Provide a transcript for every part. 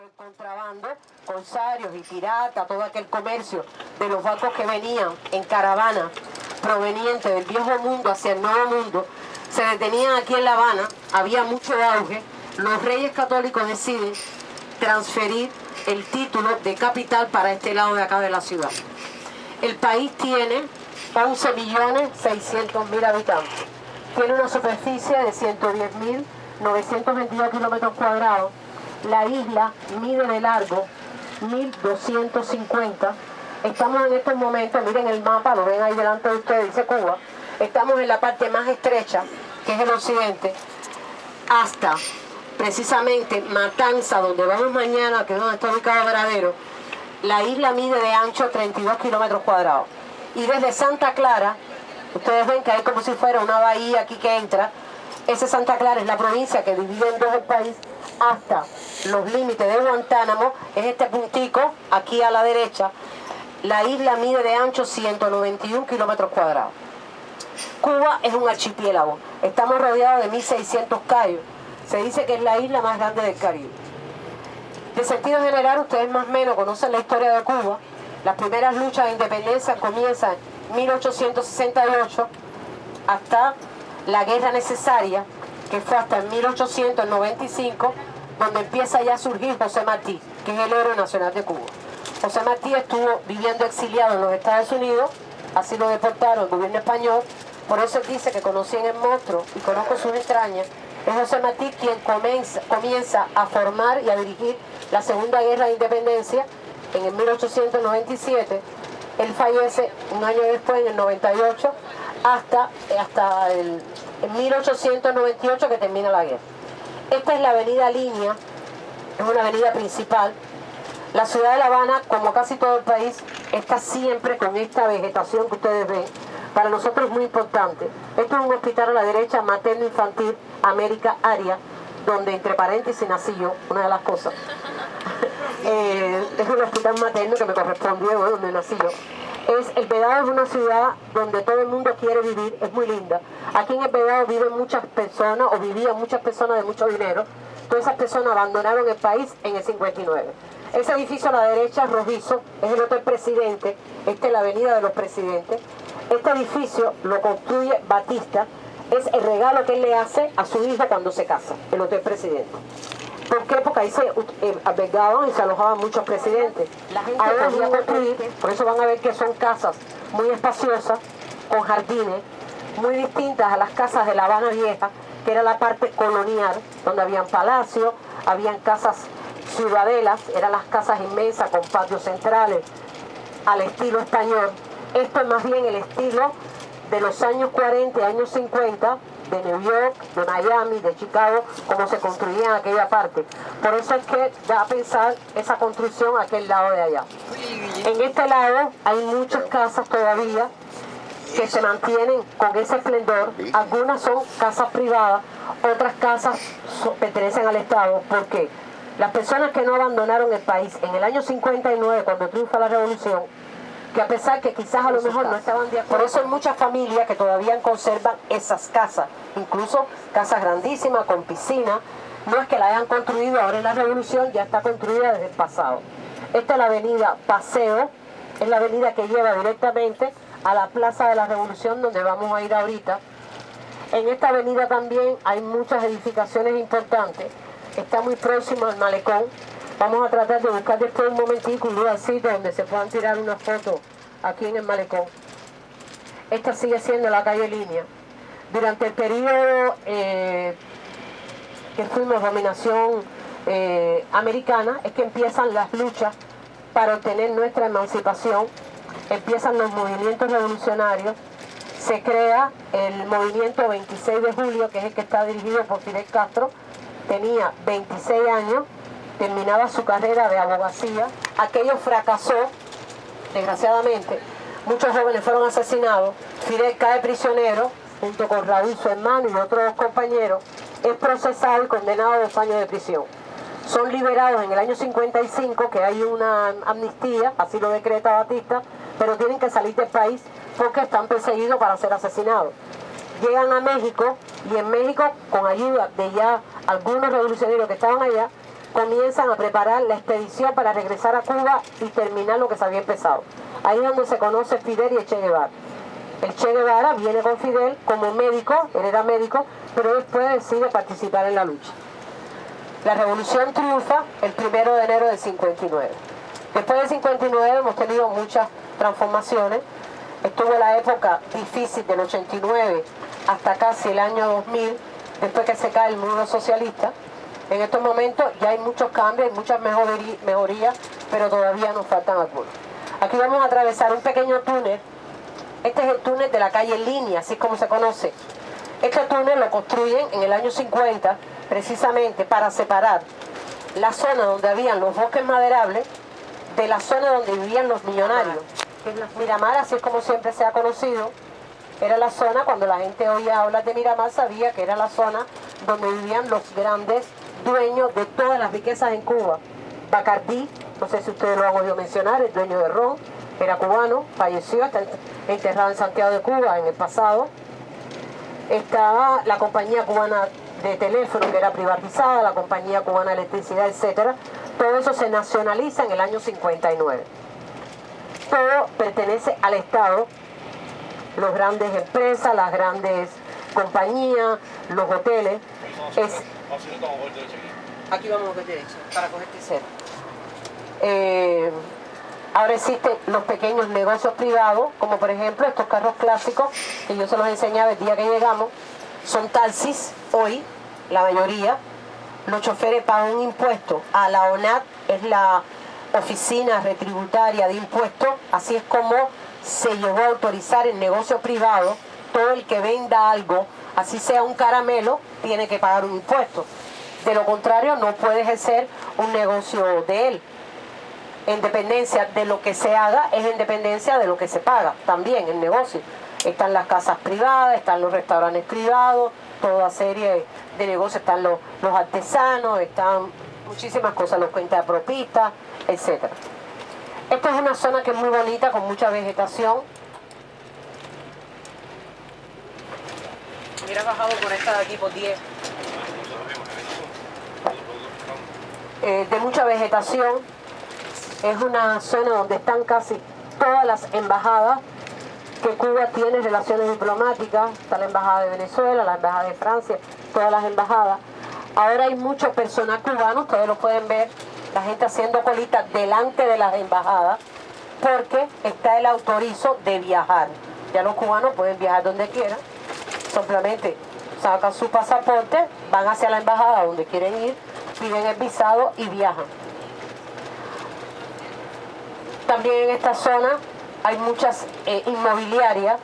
el contrabando, corsarios y piratas, todo aquel comercio de los barcos que venían en caravana proveniente del viejo mundo hacia el nuevo mundo, se detenían aquí en La Habana, había mucho auge. Los reyes católicos deciden transferir el título de capital para este lado de acá de la ciudad. El país tiene 11.600.000 habitantes. Tiene una superficie de 110.922 kilómetros cuadrados. La isla mide de largo 1.250. Estamos en estos momentos, miren el mapa, lo ven ahí delante de ustedes, dice Cuba. Estamos en la parte más estrecha, que es el occidente, hasta precisamente Matanza, donde vamos mañana, que es donde está ubicado Varadero. La isla mide de ancho 32 kilómetros cuadrados. Y desde Santa Clara, ustedes ven que hay como si fuera una bahía aquí que entra. Ese Santa Clara es la provincia que divide en dos el país hasta los límites de Guantánamo. Es este puntico aquí a la derecha. La isla mide de ancho 191 kilómetros cuadrados. Cuba es un archipiélago. Estamos rodeados de 1.600 cayos. Se dice que es la isla más grande del Caribe. De sentido general, ustedes más o menos conocen la historia de Cuba. Las primeras luchas de independencia comienzan en 1868 hasta la guerra necesaria, que fue hasta el 1895, donde empieza ya a surgir José Martí, que es el héroe nacional de Cuba. José Martí estuvo viviendo exiliado en los Estados Unidos, así lo deportaron el gobierno español, por eso él dice que conocí en el monstruo y conozco sus entrañas. Es José Martí quien comienza a formar y a dirigir la Segunda Guerra de Independencia en el 1897. Él fallece un año después, en el 98, hasta el 1898 que termina la guerra. Esta es la avenida Línea, es una avenida principal. La ciudad de La Habana, como casi todo el país, está siempre con esta vegetación que ustedes ven. Para nosotros es muy importante. Esto es un hospital a la derecha, materno infantil, América Área, donde entre paréntesis nací yo, una de las cosas. Es un hospital materno que me correspondió, donde nací yo. El Vedado es una ciudad donde todo el mundo quiere vivir, es muy linda. Aquí en el Vedado viven muchas personas, o vivían muchas personas de mucho dinero. Todas esas personas abandonaron el país en el 59. Ese edificio a la derecha, rojizo, es el Hotel Presidente. Esta es la Avenida de los Presidentes. Este edificio lo construye Batista. Es el regalo que él le hace a su hijo cuando se casa, el Hotel Presidente. ¿Por qué? Porque ahí se albergaban y se alojaban muchos presidentes. Ahora voy a construir, por eso van a ver que son casas muy espaciosas, con jardines, muy distintas a las casas de La Habana Vieja, que era la parte colonial, donde habían palacios, habían casas ciudadelas, eran las casas inmensas con patios centrales, al estilo español. Esto es más bien el estilo de los años 40 y años 50, de New York, de Miami, de Chicago, como se construía en aquella parte. Por eso es que da a pensar esa construcción a aquel lado de allá. En este lado hay muchas casas todavía que se mantienen con ese esplendor. Algunas son casas privadas, otras casas pertenecen al Estado. ¿Por qué? Las personas que no abandonaron el país en el año 59, cuando triunfa la revolución, que a pesar que quizás a lo mejor no estaban de acuerdo, por eso hay muchas familias que todavía conservan esas casas, incluso casas grandísimas con piscina. No es que la hayan construido ahora en la revolución, ya está construida desde el pasado. Esta es la avenida Paseo, es la avenida que lleva directamente a la Plaza de la Revolución, donde vamos a ir ahorita. En esta avenida también hay muchas edificaciones importantes. Está muy próximo al malecón. Vamos a tratar de buscar después un momentico un lugarcito donde se puedan tirar una foto aquí en el malecón. Esta sigue siendo la calle Línea. Durante el periodo que fuimos dominación americana, es que empiezan las luchas para obtener nuestra emancipación. Empiezan los movimientos revolucionarios. Se crea el movimiento 26 de julio, que es el que está dirigido por Fidel Castro. Tenía 26 años. Terminaba su carrera de abogacía. Aquello fracasó, desgraciadamente. Muchos jóvenes fueron asesinados. Fidel cae prisionero, junto con Raúl, su hermano, y otros compañeros. Es procesado y condenado a 2 años de prisión. Son liberados en el año 55, que hay una amnistía, así lo decreta Batista, pero tienen que salir del país porque están perseguidos para ser asesinados. Llegan a México, y en México, con ayuda de ya algunos revolucionarios que estaban allá, comienzan a preparar la expedición para regresar a Cuba y terminar lo que se había empezado. Ahí es donde se conoce Fidel y el Che Guevara. El Che Guevara viene con Fidel como médico, él era médico, pero después decide participar en la lucha. La revolución triunfa el 1 de enero del 59. Después del 59 hemos tenido muchas transformaciones. Estuvo la época difícil del 89 hasta casi el año 2000, después que se cae el muro socialista. En estos momentos ya hay muchos cambios, hay muchas mejorías, pero todavía nos faltan algunos. Aquí vamos a atravesar un pequeño túnel. Este es el túnel de la calle Línea, así es como se conoce. Este túnel lo construyen en el año 50, precisamente para separar la zona donde habían los bosques maderables de la zona donde vivían los millonarios. Miramar, así es como siempre se ha conocido, era la zona, cuando la gente oía hablar de Miramar, sabía que era la zona donde vivían los grandes dueños de todas las riquezas en Cuba. Bacardí, no sé si ustedes lo han oído mencionar, el dueño de Ron, era cubano, falleció, está enterrado en Santiago de Cuba en el pasado. Estaba la compañía cubana de teléfono, que era privatizada, la compañía cubana de electricidad, etcétera. Todo eso se nacionaliza en el año 59. Todo pertenece al Estado, las grandes empresas, las grandes compañías, los hoteles. Aquí vamos a ver derecho, para cogerte cero. Ahora existen los pequeños negocios privados, como por ejemplo estos carros clásicos, que yo se los enseñaba el día que llegamos, son taxis hoy, la mayoría. Los choferes pagan un impuesto a la ONAT, es la Oficina Retributaria de Impuestos, así es como se llegó a autorizar el negocio privado. Todo el que venda algo, así sea un caramelo, tiene que pagar un impuesto. De lo contrario, no puede ejercer un negocio de él. En dependencia de lo que se haga, es en dependencia de lo que se paga, también el negocio. Están las casas privadas, están los restaurantes privados, toda serie de negocios, están los artesanos, están muchísimas cosas, los cuentapropistas, etc. Esta es una zona que es muy bonita, con mucha vegetación. Hubiera bajado por esta de aquí por 10. De mucha vegetación. Es una zona donde están casi todas las embajadas que Cuba tiene relaciones diplomáticas. Está la embajada de Venezuela, la embajada de Francia, todas las embajadas. Ahora hay mucho personal cubano, ustedes lo pueden ver, la gente haciendo colitas delante de las embajadas, porque está el autorizo de viajar. Ya los cubanos pueden viajar donde quieran, simplemente sacan su pasaporte, van hacia la embajada donde quieren ir, piden el visado y viajan. También en esta zona hay muchas inmobiliarias,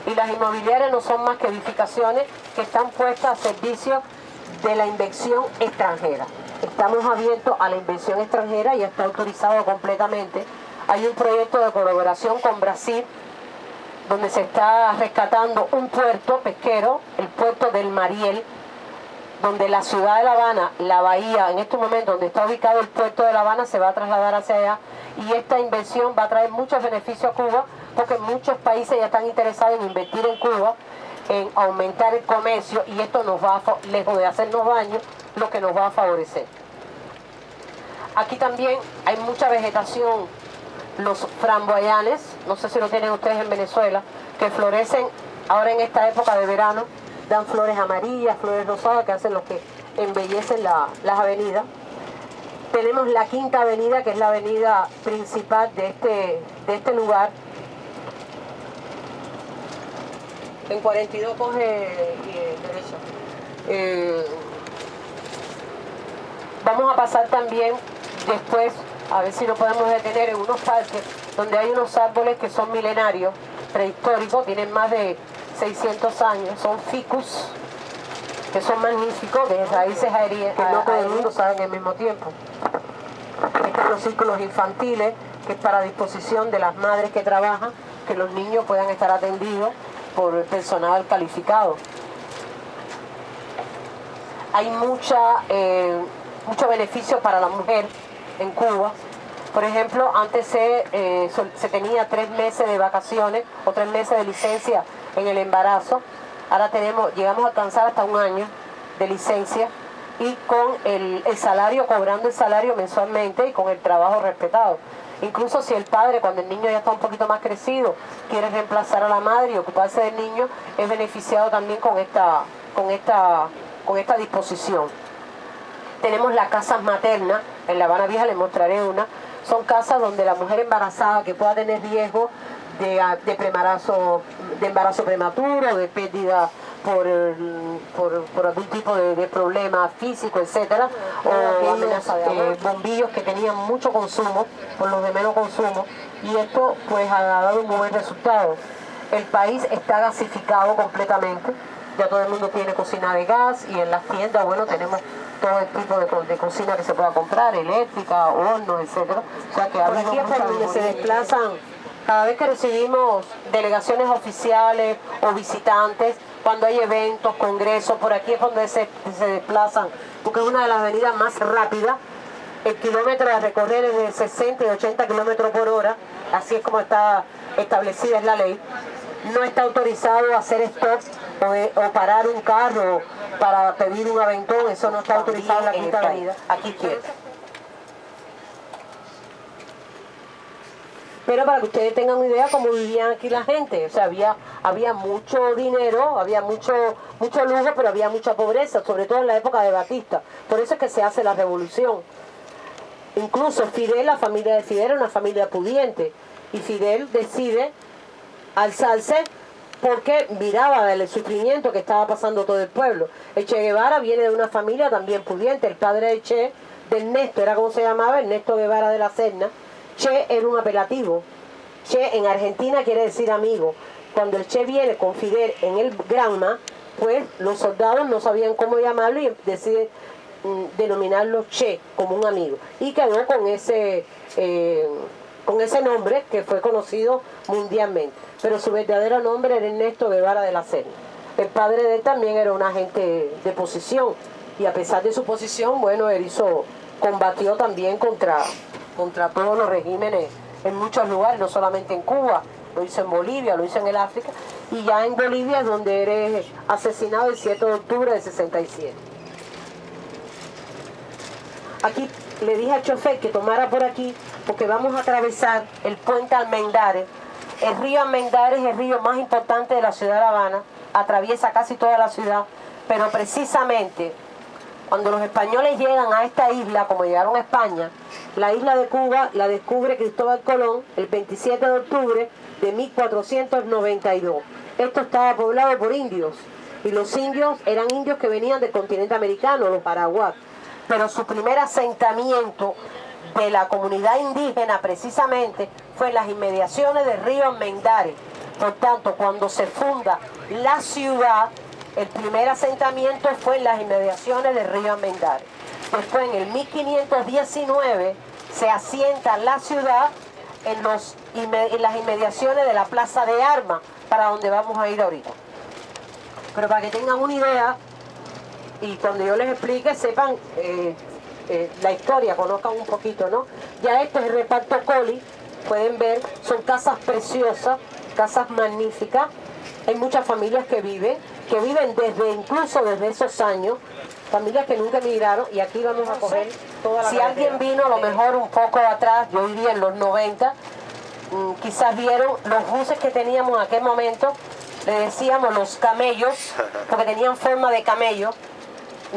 y las inmobiliarias no son más que edificaciones que están puestas a servicio de la inversión extranjera. Estamos abiertos a la inversión extranjera y está autorizado completamente. Hay un proyecto de colaboración con Brasil donde se está rescatando un puerto pesquero, el puerto del Mariel, donde la ciudad de La Habana, la bahía, en este momento donde está ubicado el puerto de La Habana, se va a trasladar hacia allá, y esta inversión va a traer muchos beneficios a Cuba, porque muchos países ya están interesados en invertir en Cuba, en aumentar el comercio, y esto nos va a, lejos de hacernos daño, lo que nos va a favorecer. Aquí también hay mucha vegetación, los framboyanes, no sé si lo tienen ustedes en Venezuela, que florecen ahora en esta época de verano, dan flores amarillas, flores rosadas, que hacen lo que embellecen las avenidas. Tenemos la Quinta Avenida, que es la avenida principal de este lugar. En 42 coge derecha. Vamos a pasar también después, a ver si lo podemos detener, en unos parques donde hay unos árboles que son milenarios, prehistóricos, tienen más de 600 años, son ficus, que son magníficos, de raíces aéreas, que no todo el mundo sabe al mismo tiempo. Están los círculos infantiles, que es para disposición de las madres que trabajan, que los niños puedan estar atendidos por personal calificado. Hay mucho beneficio para la mujer en Cuba. Por ejemplo, antes se tenía 3 meses de vacaciones o 3 meses de licencia en el embarazo. Ahora llegamos a alcanzar hasta 1 año de licencia. y con el salario, cobrando el salario mensualmente y con el trabajo respetado. Incluso si el padre, cuando el niño ya está un poquito más crecido, quiere reemplazar a la madre y ocuparse del niño, es beneficiado también con esta disposición. Tenemos las casas maternas, en La Habana Vieja les mostraré una. Son casas donde la mujer embarazada que pueda tener riesgo de embarazo prematuro, de pérdida por algún tipo de problema físico, etcétera, o bombillos que tenían mucho consumo por los de menos consumo, y esto pues ha dado un buen resultado. El país está gasificado completamente, ya todo el mundo tiene cocina de gas, y en las tiendas, bueno, tenemos todo el tipo de cocina que se pueda comprar, eléctrica, hornos, etcétera. O sea que por aquí es por donde se desplazan, cada vez que recibimos delegaciones oficiales o visitantes, cuando hay eventos, congresos, por aquí es donde se desplazan, porque es una de las avenidas más rápidas. El kilómetro de recorrer es de 60 y 80 kilómetros por hora, así es como está establecida es la ley. No está autorizado hacer stop o parar un carro para pedir un aventón, eso no está autorizado en la Quinta Avenida, aquí izquierda. Pero para que ustedes tengan una idea cómo vivían aquí la gente, o sea, había mucho dinero, había mucho lujo, pero había mucha pobreza, sobre todo en la época de Batista. Por eso es que se hace la revolución. Incluso Fidel, la familia de Fidel era una familia pudiente, y Fidel decide alzarse porque miraba el sufrimiento que estaba pasando todo el pueblo. El Che Guevara viene de una familia también pudiente, el padre de Che, de Ernesto, era como se llamaba, Ernesto Guevara de la Serna. Che era un apelativo. Che en Argentina quiere decir amigo. Cuando el Che viene con Fidel en el Granma, pues los soldados no sabían cómo llamarlo y deciden denominarlo Che, como un amigo. Y quedó con ese nombre que fue conocido mundialmente. Pero su verdadero nombre era Ernesto Guevara de la Serna. El padre de él también era un agente de posición. Y a pesar de su posición, bueno, él combatió también contra todos los regímenes en muchos lugares, no solamente en Cuba, lo hizo en Bolivia, lo hizo en el África, y ya en Bolivia es donde eres asesinado el 7 de octubre de 67. Aquí le dije al chofer que tomara por aquí, porque vamos a atravesar el puente Almendares. El río Almendares es el río más importante de la ciudad de La Habana, atraviesa casi toda la ciudad, pero precisamente cuando los españoles llegan a esta isla, como llegaron a España, la isla de Cuba la descubre Cristóbal Colón el 27 de octubre de 1492. Esto estaba poblado por indios, y los indios eran indios que venían del continente americano, los arahuacos. Pero su primer asentamiento de la comunidad indígena precisamente fue en las inmediaciones del río Almendares. Por tanto, cuando se funda la ciudad, el primer asentamiento fue en las inmediaciones del río Almendares. Después, en el 1519, se asienta la ciudad en las inmediaciones de la Plaza de Armas, para donde vamos a ir ahorita. Pero para que tengan una idea, y cuando yo les explique, sepan la historia, conozcan un poquito, ¿no? Ya este es el reparto Coli, pueden ver, son casas preciosas, casas magníficas. Hay muchas familias que viven incluso desde esos años, familias que nunca emigraron, y aquí vamos a coger toda la carretera. Alguien vino a lo mejor un poco atrás, yo vivía en los 90, quizás vieron los buses que teníamos en aquel momento, le decíamos los camellos, porque tenían forma de camello.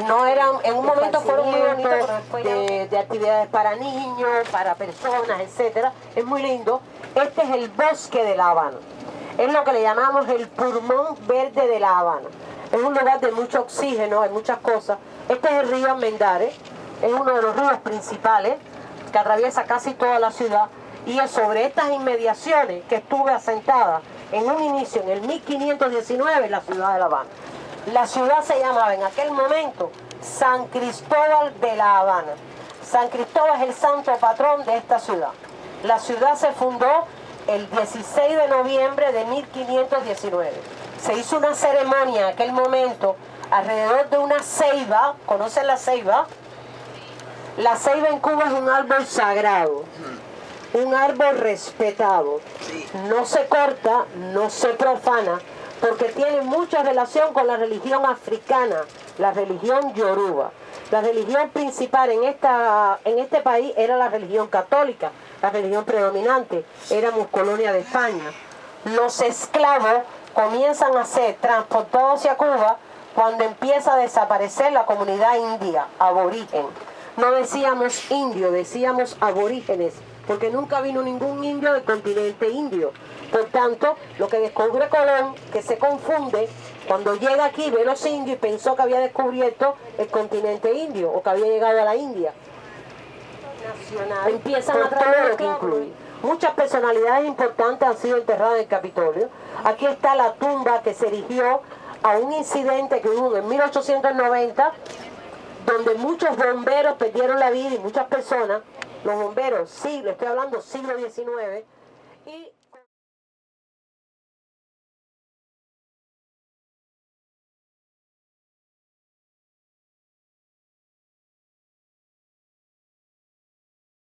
No eran, en un momento fueron muy bonitos de actividades para niños, para personas, etcétera. Es muy lindo. Este es el bosque de La Habana. Es lo que le llamamos el pulmón verde de La Habana. Es un lugar de mucho oxígeno, hay muchas cosas. Este es el río Almendares, es uno de los ríos principales que atraviesa casi toda la ciudad, y es sobre estas inmediaciones que estuve asentada en un inicio, en el 1519, en la ciudad de La Habana. La ciudad se llamaba en aquel momento San Cristóbal de La Habana. San Cristóbal es el santo patrón de esta ciudad. La ciudad se fundó el 16 de noviembre de 1519. Se hizo una ceremonia en aquel momento alrededor de una ceiba. ¿Conocen la ceiba? La ceiba en Cuba es un árbol sagrado, un árbol respetado. No se corta, no se profana, porque tiene mucha relación con la religión africana, la religión yoruba. La religión principal en este país era la religión católica, la religión predominante. Éramos colonia de España. Los esclavos comienzan a ser transportados hacia Cuba cuando empieza a desaparecer la comunidad india, aborigen. No decíamos indio, decíamos aborígenes, porque nunca vino ningún indio del continente indio. Por tanto, lo que descubre Colón, que se confunde, cuando llega aquí ve los indios y pensó que había descubierto el continente indio o que había llegado a la India. Empiezan a traer lo que incluye. Muchas personalidades importantes han sido enterradas en el Capitolio. Aquí está la tumba que se erigió a un incidente que hubo en 1890, donde muchos bomberos perdieron la vida y muchas personas, los bomberos, sí, le estoy hablando siglo XIX, y